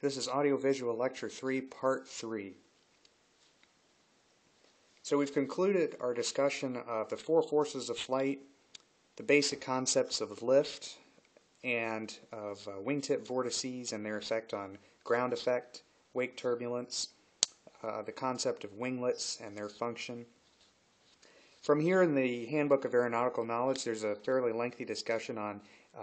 This is Audiovisual Lecture 3, Part 3. So we've concluded our discussion of the four forces of flight, the basic concepts of lift, and of wingtip vortices and their effect on ground effect, wake turbulence, the concept of winglets and their function. From here in the Handbook of Aeronautical Knowledge, there's a fairly lengthy discussion on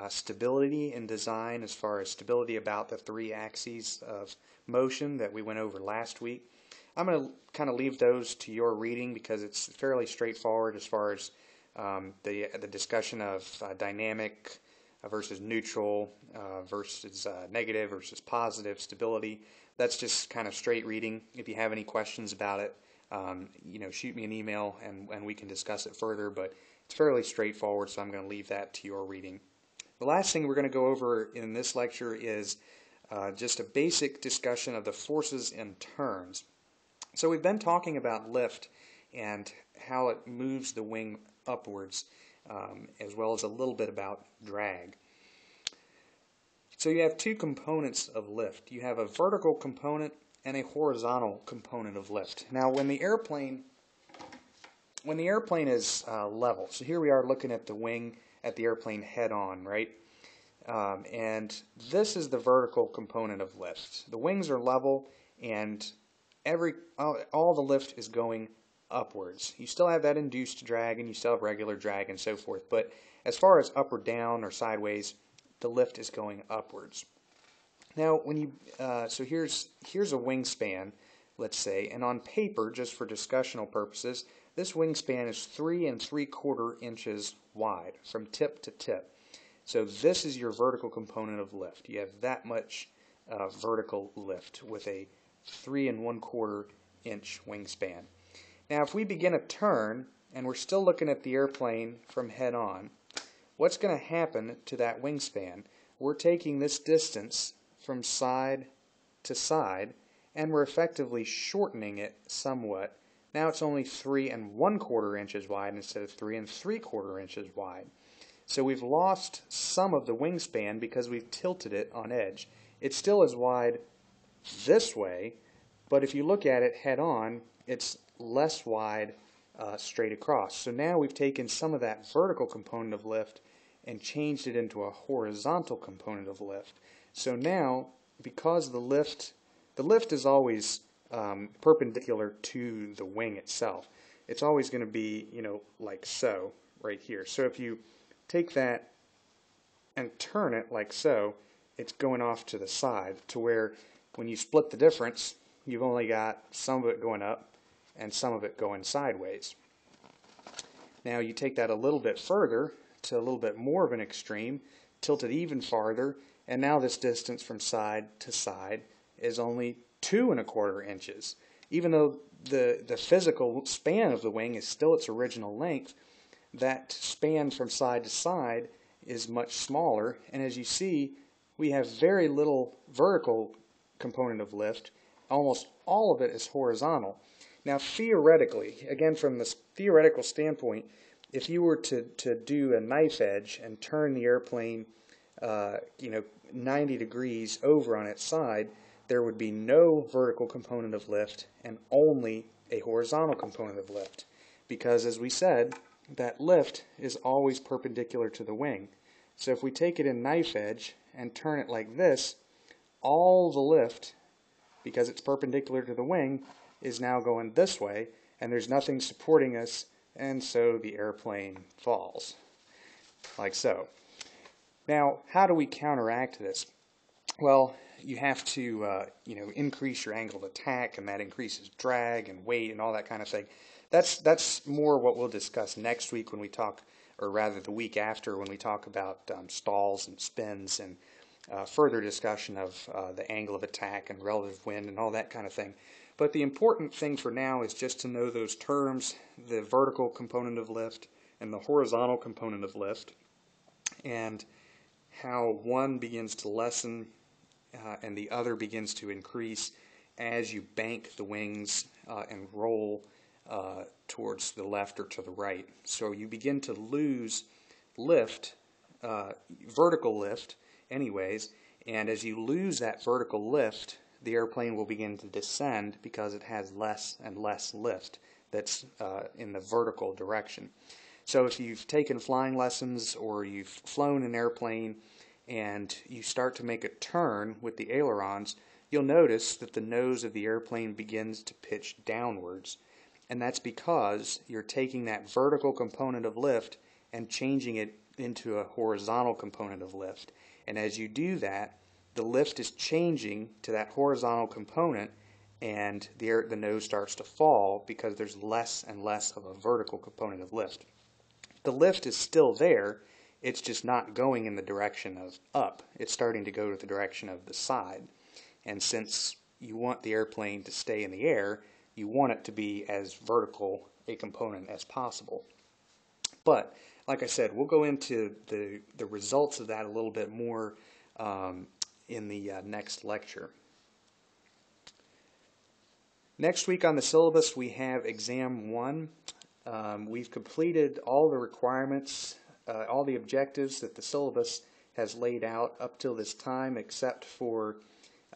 stability in design, as far as stability about the three axes of motion that we went over last week. I'm going to kind of leave those to your reading because it's fairly straightforward as far as the discussion of dynamic versus neutral versus negative versus positive stability. That's just kind of straight reading. If you have any questions about it, shoot me an email and we can discuss it further, but it's fairly straightforward, so I'm going to leave that to your reading. The last thing we're going to go over in this lecture is just a basic discussion of the forces and turns. So we've been talking about lift and how it moves the wing upwards, as well as a little bit about drag. So you have two components of lift. You have a vertical component and a horizontal component of lift. Now when the airplane is level, so here we are looking at the wing at the airplane head on, right? And this is the vertical component of lift. The wings are level and all the lift is going upwards. You still have that induced drag and you still have regular drag and so forth, but as far as up or down or sideways, the lift is going upwards. Now, when you so here's a wingspan, let's say, and on paper, just for discussional purposes, this wingspan is 3 3/4 inches wide from tip to tip. So this is your vertical component of lift. You have that much vertical lift with a 3 1/4 inch wingspan. Now, if we begin a turn and we're still looking at the airplane from head on, what's going to happen to that wingspan? We're taking this distance from side to side, and we're effectively shortening it somewhat. Now it's only 3 1/4 inches wide instead of 3 3/4 inches wide. So we've lost some of the wingspan because we've tilted it on edge. It still is wide this way, but if you look at it head on, it's less wide straight across. So now we've taken some of that vertical component of lift and changed it into a horizontal component of lift. So now, because the lift is always perpendicular to the wing itself. It's always going to be, like so, right here. So if you take that and turn it like so, it's going off to the side, to where when you split the difference, you've only got some of it going up and some of it going sideways. Now you take that a little bit further to a little bit more of an extreme, tilt it even farther, and now this distance from side to side is only 2 1/4 inches. Even though the physical span of the wing is still its original length, that span from side to side is much smaller, and as you see, we have very little vertical component of lift. Almost all of it is horizontal. Now theoretically, again from this theoretical standpoint, if you were to do a knife edge and turn the airplane 90 degrees over on its side, there would be no vertical component of lift and only a horizontal component of lift. Because as we said, that lift is always perpendicular to the wing. So if we take it in knife edge and turn it like this, all the lift, because it's perpendicular to the wing, is now going this way, and there's nothing supporting us, and so the airplane falls, like so. Now, how do we counteract this? Well, you have to increase your angle of attack, and that increases drag and weight and all that kind of thing. That's more what we'll discuss next week when we talk, or rather the week after, when we talk about stalls and spins and further discussion of the angle of attack and relative wind and all that kind of thing. But the important thing for now is just to know those terms, the vertical component of lift and the horizontal component of lift, and how one begins to lessen and the other begins to increase as you bank the wings and roll towards the left or to the right. So you begin to lose lift, vertical lift anyways, And as you lose that vertical lift, the airplane will begin to descend because it has less and less lift that's in the vertical direction. So if you've taken flying lessons or you've flown an airplane and you start to make a turn with the ailerons, you'll notice that the nose of the airplane begins to pitch downwards. And that's because you're taking that vertical component of lift and changing it into a horizontal component of lift. And as you do that, the lift is changing to that horizontal component, and the nose starts to fall because there's less and less of a vertical component of lift. The lift is still there, it's just not going in the direction of up. It's starting to go to the direction of the side. And since you want the airplane to stay in the air, you want it to be as vertical a component as possible. But, like I said, we'll go into the results of that a little bit more in the next lecture. Next week on the syllabus we have Exam 1. We've completed all the requirements, all the objectives that the syllabus has laid out up till this time, except for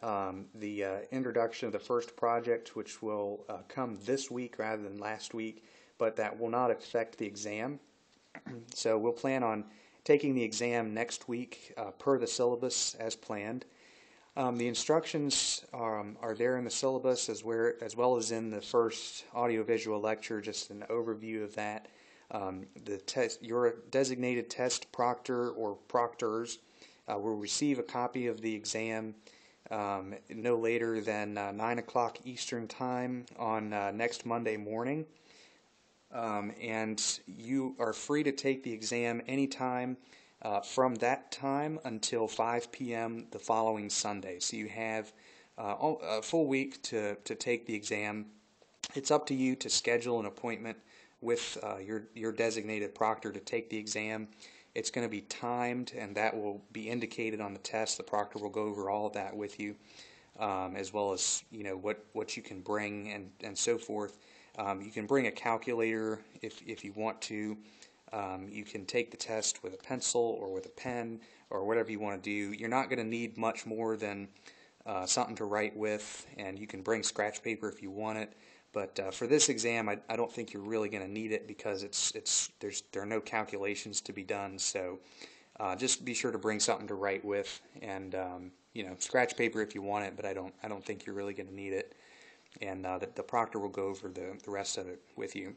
the introduction of the first project, which will come this week rather than last week, but that will not affect the exam. So we'll plan on taking the exam next week per the syllabus as planned. The instructions are there in the syllabus as well as in the first audiovisual lecture, just an overview of that. Your designated test proctor or proctors will receive a copy of the exam no later than 9 o'clock Eastern Time on next Monday morning. And you are free to take the exam anytime from that time until 5 p.m. the following Sunday. So you have a full week to take the exam. It's up to you to schedule an appointment with your designated proctor to take the exam. It's going to be timed, and that will be indicated on the test. The proctor will go over all of that with you, as well as what you can bring and so forth. You can bring a calculator if you want to. You can take the test with a pencil or with a pen or whatever you want to do. You're not going to need much more than something to write with, and you can bring scratch paper if you want it. But for this exam, I don't think you're really going to need it because there are no calculations to be done. So just be sure to bring something to write with, and scratch paper if you want it. But I don't think you're really going to need it. And the proctor will go over the rest of it with you.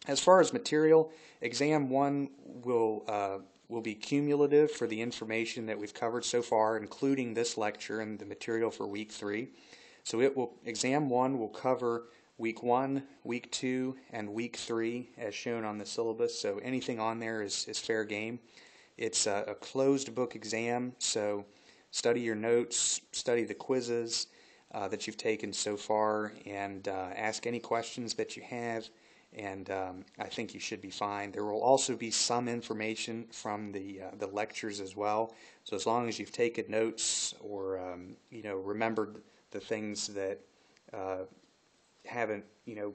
As far as material, Exam 1 will be cumulative for the information that we've covered so far, including this lecture and the material for Week 3. So Exam 1 will cover Week 1, Week 2, and Week 3 as shown on the syllabus. So anything on there is fair game. It's a closed book exam, so study your notes, study the quizzes that you've taken so far, and ask any questions that you have, and I think you should be fine. There will also be some information from the lectures as well, so as long as you've taken notes or remembered the things that haven't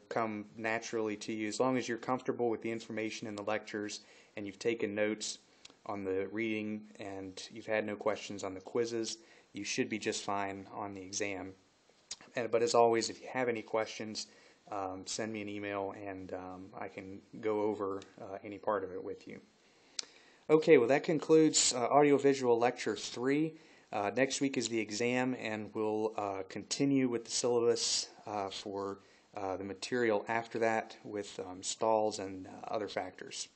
come naturally to you, as long as you're comfortable with the information in the lectures and you've taken notes on the reading and you've had no questions on the quizzes, you should be just fine on the exam. But as always, if you have any questions, send me an email and I can go over any part of it with you. Okay, well that concludes Audiovisual Lecture 3. Next week is the exam, and we'll continue with the syllabus for the material after that with stalls and other factors.